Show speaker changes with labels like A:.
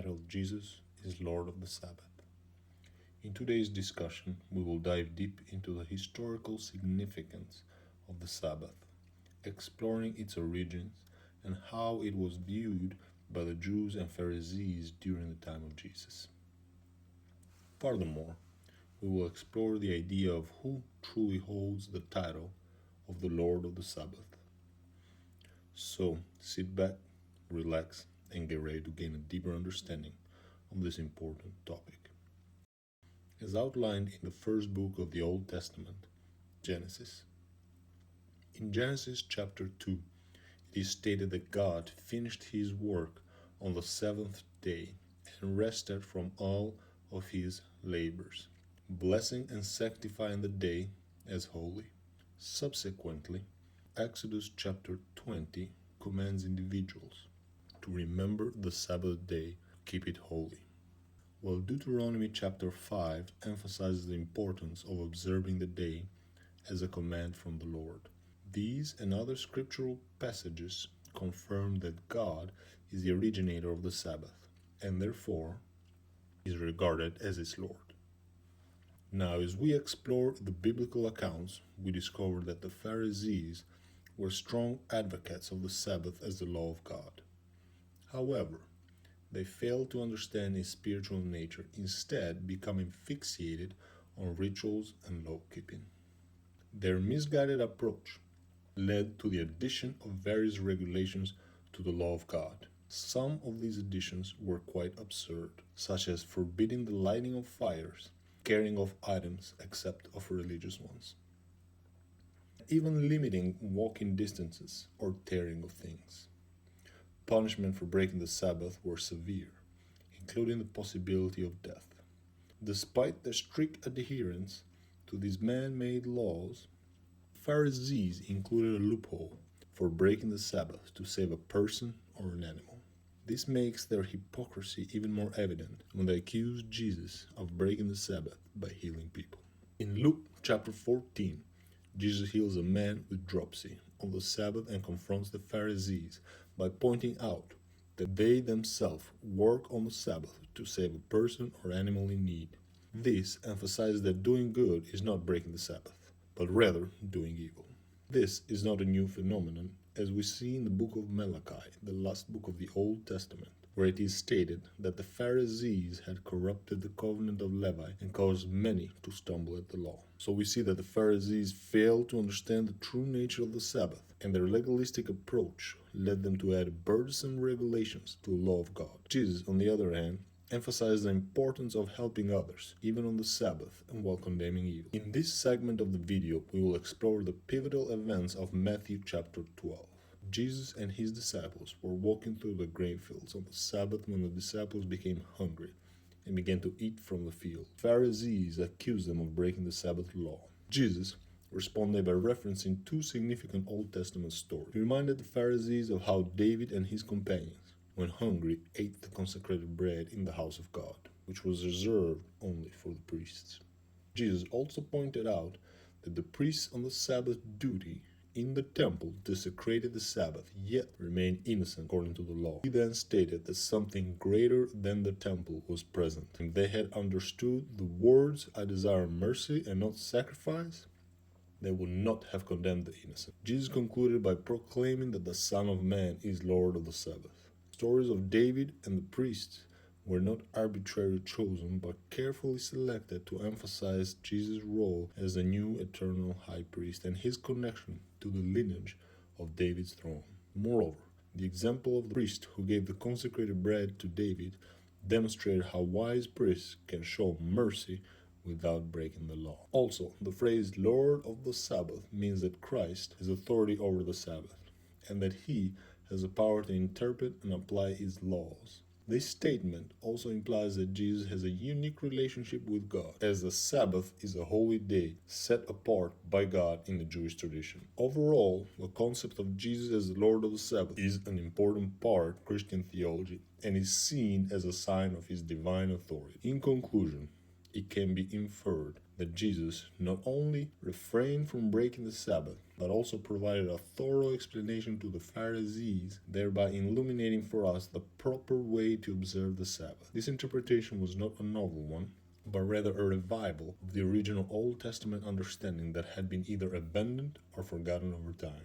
A: entitled Jesus is Lord of the Sabbath. In today's discussion, we will dive deep into the historical significance of the Sabbath, exploring its origins and how it was viewed by the Jews and Pharisees during the time of Jesus. Furthermore, we will explore the idea of who truly holds the title of the Lord of the Sabbath. So, sit back, relax, and get ready to gain a deeper understanding of this important topic. As outlined in the first book of the Old Testament, Genesis. In Genesis chapter 2, it is stated that God finished his work on the seventh day and rested from all of his labors, blessing and sanctifying the day as holy. Subsequently, Exodus chapter 20 commands individuals to remember the Sabbath day, keep it holy, while Deuteronomy chapter 5 emphasizes the importance of observing the day as a command from the Lord. These and other scriptural passages confirm that God is the originator of the Sabbath, and therefore is regarded as its Lord. Now, as we explore the biblical accounts, we discover that the Pharisees were strong advocates of the Sabbath as the law of God. However, they failed to understand its spiritual nature, instead becoming fixated on rituals and law-keeping. Their misguided approach led to the addition of various regulations to the law of God. Some of these additions were quite absurd, such as forbidding the lighting of fires, carrying of items except of religious ones, even limiting walking distances or tearing of things. Punishment for breaking the Sabbath were severe, including the possibility of death. Despite their strict adherence to these man-made laws, Pharisees included a loophole for breaking the Sabbath to save a person or an animal. This makes their hypocrisy even more evident when they accuse Jesus of breaking the Sabbath by healing people. In Luke chapter 14, Jesus heals a man with dropsy on the Sabbath and confronts the Pharisees by pointing out that they themselves work on the Sabbath to save a person or animal in need. This emphasizes that doing good is not breaking the Sabbath, but rather doing evil. This is not a new phenomenon, as we see in the book of Malachi, the last book of the Old Testament, where it is stated that the Pharisees had corrupted the covenant of Levi and caused many to stumble at the law. So we see that the Pharisees failed to understand the true nature of the Sabbath, and their legalistic approach led them to add burdensome regulations to the law of God. Jesus, on the other hand, emphasized the importance of helping others, even on the Sabbath, and while condemning evil. In this segment of the video, we will explore the pivotal events of Matthew chapter 12. Jesus and his disciples were walking through the grain fields on the Sabbath when the disciples became hungry and began to eat from the field. Pharisees accused them of breaking the Sabbath law. Jesus responded by referencing two significant Old Testament stories. He reminded the Pharisees of how David and his companions, when hungry, ate the consecrated bread in the house of God, which was reserved only for the priests. Jesus also pointed out that the priests on the Sabbath duty in the temple desecrated the Sabbath, yet remained innocent according to the law. He then stated that something greater than the temple was present. If they had understood the words, "I desire mercy and not sacrifice," they would not have condemned the innocent. Jesus concluded by proclaiming that the Son of Man is Lord of the Sabbath. Stories of David and the priests were not arbitrarily chosen, but carefully selected to emphasize Jesus' role as the new eternal high priest and his connection to the lineage of David's throne. Moreover, the example of the priest who gave the consecrated bread to David demonstrated how wise priests can show mercy without breaking the law. Also, the phrase Lord of the Sabbath means that Christ has authority over the Sabbath, and that he has the power to interpret and apply his laws. This statement also implies that Jesus has a unique relationship with God, as the Sabbath is a holy day set apart by God in the Jewish tradition. Overall, the concept of Jesus as the Lord of the Sabbath is an important part of Christian theology and is seen as a sign of his divine authority. In conclusion, it can be inferred that Jesus not only refrained from breaking the Sabbath, but also provided a thorough explanation to the Pharisees, thereby illuminating for us the proper way to observe the Sabbath. This interpretation was not a novel one, but rather a revival of the original Old Testament understanding that had been either abandoned or forgotten over time.